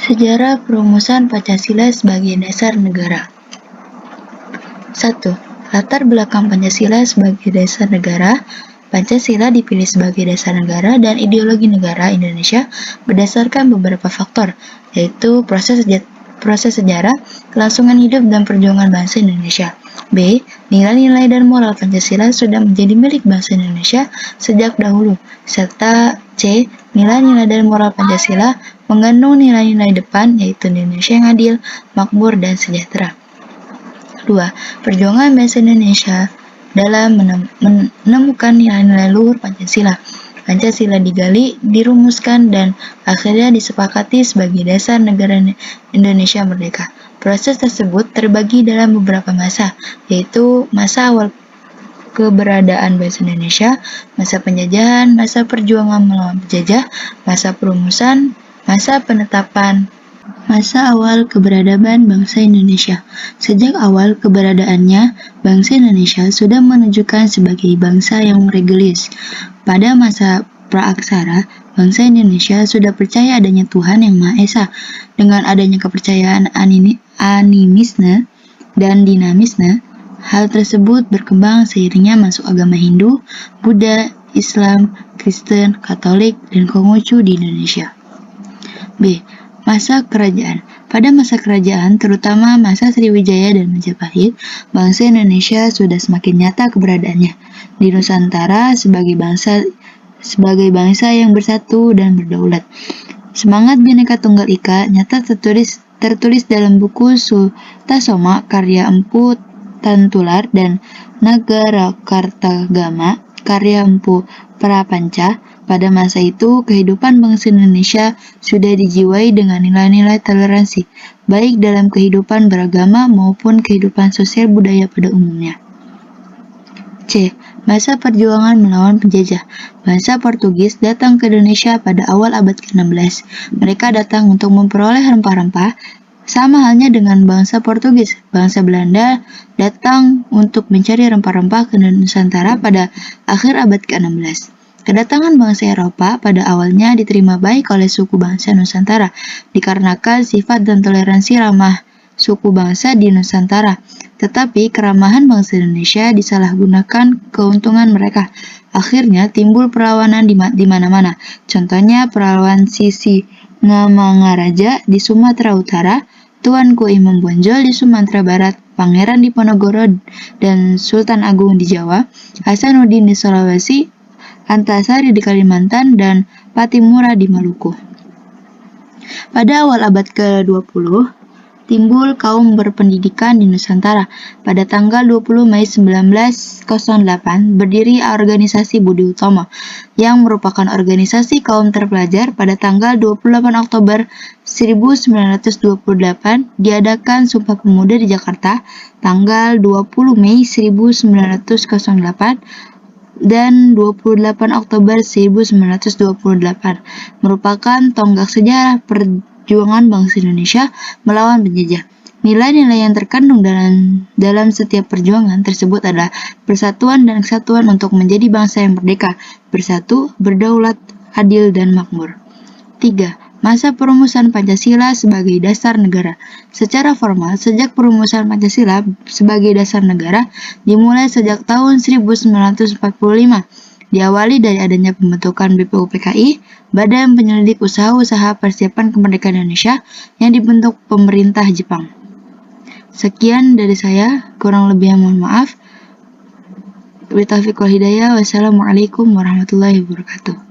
Sejarah perumusan Pancasila sebagai dasar negara. 1. Latar belakang Pancasila sebagai dasar negara. Pancasila dipilih sebagai dasar negara dan ideologi negara Indonesia berdasarkan beberapa faktor, yaitu proses sejarah, kelangsungan hidup dan perjuangan bangsa Indonesia. B. Nilai-nilai dan moral Pancasila sudah menjadi milik bangsa Indonesia sejak dahulu, serta C. Nilai-nilai dan moral Pancasila mengandung nilai-nilai depan, yaitu Indonesia yang adil, makmur, dan sejahtera. 2. Perjuangan bangsa Indonesia dalam menemukan nilai-nilai luhur Pancasila. Pancasila digali, dirumuskan, dan akhirnya disepakati sebagai dasar negara Indonesia merdeka. Proses tersebut terbagi dalam beberapa masa, yaitu masa awal keberadaan bangsa Indonesia, masa penjajahan, masa perjuangan melawan penjajah, masa perumusan, masa penetapan. Masa awal keberadaan bangsa Indonesia. Sejak awal keberadaannya, bangsa Indonesia sudah menunjukkan sebagai bangsa yang religius. Pada masa praaksara, bangsa Indonesia sudah percaya adanya Tuhan yang Maha Esa. Dengan adanya kepercayaan animisme dan dinamisme, hal tersebut berkembang seiringnya masuk agama Hindu, Buddha, Islam, Kristen, Katolik, dan Konghucu di Indonesia. B. Masa kerajaan. Pada masa kerajaan, terutama masa Sriwijaya dan Majapahit, bangsa Indonesia sudah semakin nyata keberadaannya di Nusantara sebagai bangsa yang bersatu dan berdaulat. Semangat Bhinneka Tunggal Ika nyata tertulis dalam buku Sutasoma karya Empu Tantular dan Nagarakartagama karya Empu Prapanca. Pada masa itu, kehidupan bangsa Indonesia sudah dijiwai dengan nilai-nilai toleransi, baik dalam kehidupan beragama maupun kehidupan sosial budaya pada umumnya. C. Masa perjuangan melawan penjajah. Bangsa Portugis datang ke Indonesia pada awal abad ke-16. Mereka datang untuk memperoleh rempah-rempah, sama halnya dengan bangsa Portugis. Bangsa Belanda datang untuk mencari rempah-rempah ke Nusantara pada akhir abad ke-16. Kedatangan bangsa Eropa pada awalnya diterima baik oleh suku bangsa Nusantara, dikarenakan sifat dan toleransi ramah suku bangsa di Nusantara. Tetapi keramahan bangsa Indonesia disalahgunakan keuntungan mereka. Akhirnya timbul perlawanan di mana-mana. Contohnya perlawanan Sisi Ngamangaraja di Sumatera Utara, Tuanku Imam Bonjol di Sumatera Barat, Pangeran Diponegoro dan Sultan Agung di Jawa, Hasanuddin di Sulawesi, Antasari di Kalimantan, dan Patimura di Maluku. Pada awal abad ke-20, timbul kaum berpendidikan di Nusantara. Pada tanggal 20 Mei 1908, berdiri organisasi Budi Utomo, yang merupakan organisasi kaum terpelajar. Pada tanggal 28 Oktober 1928, diadakan Sumpah Pemuda di Jakarta. Tanggal 20 Mei 1908 dan 28 Oktober 1928 merupakan tonggak sejarah perjuangan bangsa Indonesia melawan penjajah. Nilai-nilai yang terkandung dalam setiap perjuangan tersebut adalah persatuan dan kesatuan untuk menjadi bangsa yang merdeka, bersatu, berdaulat, adil, dan makmur. 3. Masa perumusan Pancasila sebagai dasar negara. Secara formal, sejak perumusan Pancasila sebagai dasar negara dimulai sejak tahun 1945. Diawali dari adanya pembentukan BPUPKI, Badan Penyelidik Usaha-Usaha Persiapan Kemerdekaan Indonesia, yang dibentuk pemerintah Jepang. Sekian dari saya, kurang lebihnya mohon maaf. Wassalamualaikum warahmatullahi wabarakatuh.